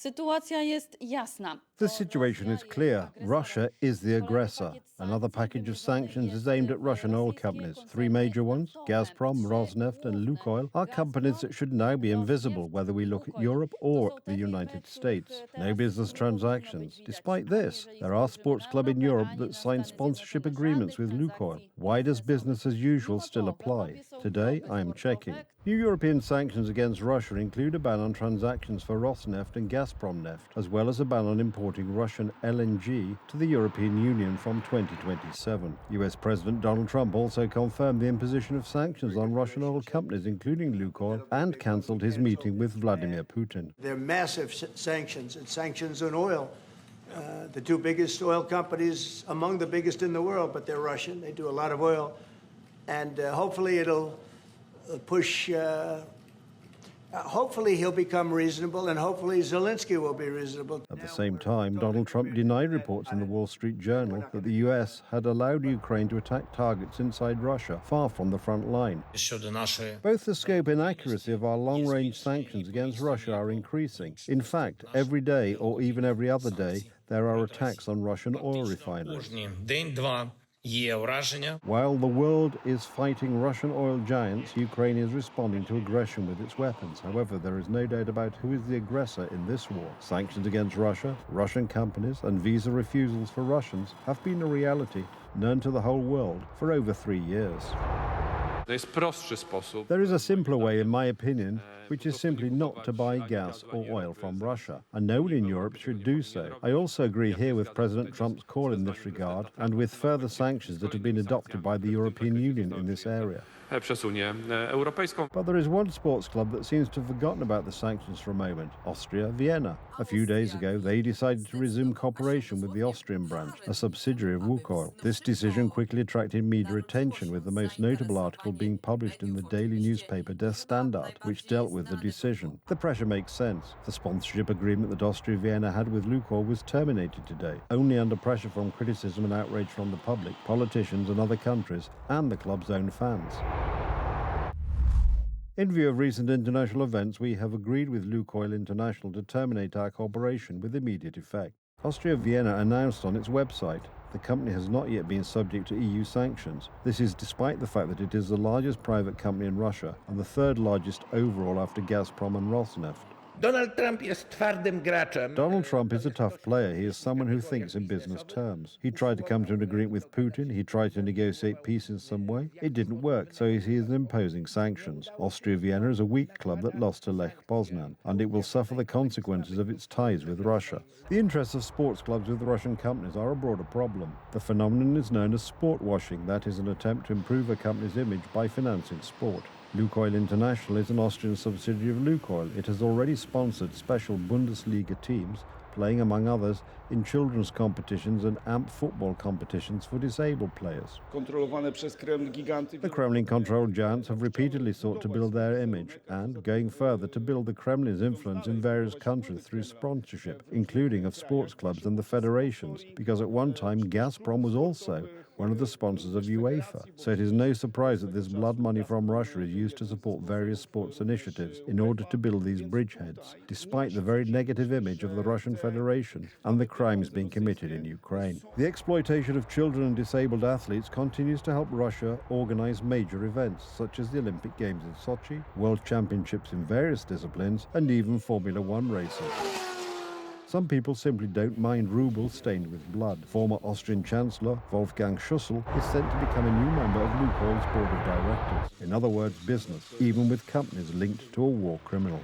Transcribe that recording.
Sytuacja jest jasna. The situation is clear. Russia is the aggressor. Another package of sanctions is aimed at Russian oil companies. Three major ones, Gazprom, Rosneft and Lukoil, are companies that should now be invisible whether we look at Europe or the United States. No business transactions. Despite this, there are sports clubs in Europe that sign sponsorship agreements with Lukoil. Why does business as usual still apply? Today, I am checking. New European sanctions against Russia include a ban on transactions for Rosneft and Gazprom Neft, as well as a ban on importing Russian LNG to the European Union from 2027. US President Donald Trump also confirmed the imposition of sanctions on Russian oil companies, including Lukoil, and cancelled his meeting with Vladimir Putin. They're massive sanctions, and sanctions on oil. The two biggest oil companies, among the biggest in the world, but they're Russian. They do a lot of oil. And hopefully it'll push, hopefully he'll become reasonable, and hopefully Zelensky will be reasonable. At the same time, Donald Trump denied reports in the Wall Street Journal that the US had allowed Ukraine to attack targets inside Russia, far from the front line. Both the scope and accuracy of our long-range sanctions against Russia are increasing. In fact, every day, or even every other day, there are attacks on Russian oil refineries. While the world is fighting Russian oil giants, Ukraine is responding to aggression with its weapons. However, there is no doubt about who is the aggressor in this war. Sanctions against Russia, Russian companies, and visa refusals for Russians have been a reality known to the whole world for over 3 years. There is a simpler way, in my opinion, which is simply not to buy gas or oil from Russia, and no one in Europe should do so. I also agree here with President Trump's call in this regard, and with further sanctions that have been adopted by the European Union in this area. But there is one sports club that seems to have forgotten about the sanctions for a moment, Austria Vienna. A few days ago, they decided to resume cooperation with the Austrian branch, a subsidiary of Lukoil. This decision quickly attracted media attention, with the most notable article being published in the daily newspaper Der Standard, which dealt with the decision. The pressure makes sense. The sponsorship agreement that Austria Vienna had with Lukoil was terminated today, only under pressure from criticism and outrage from the public, politicians and other countries, and the club's own fans. In view of recent international events, we have agreed with Lukoil International to terminate our cooperation with immediate effect. Austria Vienna announced on its website the company has not yet been subject to EU sanctions. This is despite the fact that it is the largest private company in Russia and the third largest overall after Gazprom and Rosneft. Donald Trump jest twardym graczem. Donald Trump is a tough player. He is someone who thinks in business terms. He tried to come to an agreement with Putin. He tried to negotiate peace in some way. It didn't work, so he is imposing sanctions. Austria Vienna is a weak club that lost to Lech Poznan, and it will suffer the consequences of its ties with Russia. The interests of sports clubs with Russian companies are a broader problem. The phenomenon is known as sport washing. That is an attempt to improve a company's image by financing sport. Lukoil International is an Austrian subsidiary of Lukoil. It has already sponsored special Bundesliga teams, playing among others in children's competitions and AMP football competitions for disabled players. The Kremlin-controlled giants have repeatedly sought to build their image and, going further, to build the Kremlin's influence in various countries through sponsorship, including of sports clubs and the federations, because at one time Gazprom was also one of the sponsors of UEFA. So it is no surprise that this blood money from Russia is used to support various sports initiatives in order to build these bridgeheads, despite the very negative image of the Russian Federation and the crimes being committed in Ukraine. The exploitation of children and disabled athletes continues to help Russia organize major events, such as the Olympic Games in Sochi, World Championships in various disciplines, and even Formula One racing. Some people simply don't mind rubles stained with blood. Former Austrian Chancellor Wolfgang Schüssel is sent to become a new member of Lukoil's board of directors. In other words, business, even with companies linked to a war criminal.